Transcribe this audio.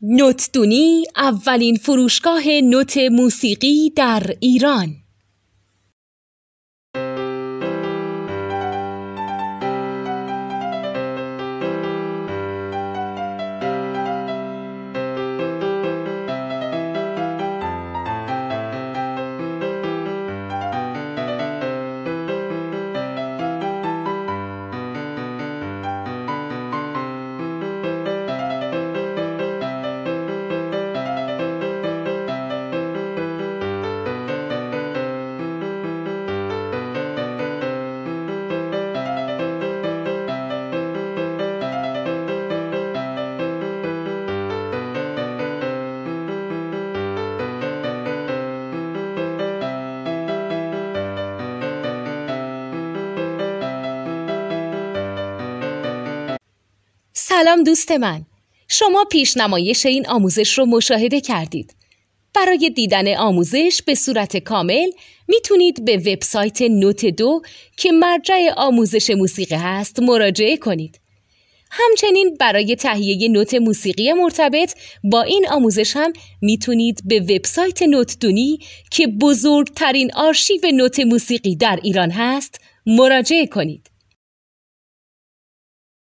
نوتدونی اولین فروشگاه نوت موسیقی در ایران. سلام دوست من، شما پیشنمایش این آموزش رو مشاهده کردید. برای دیدن آموزش به صورت کامل میتونید به وبسایت نوت 2 که مرجع آموزش موسیقی هست مراجعه کنید. همچنین برای تهیه نوت موسیقی مرتبط با این آموزش هم میتونید به وبسایت نوتدونی که بزرگترین آرشیو نوت موسیقی در ایران هست مراجعه کنید.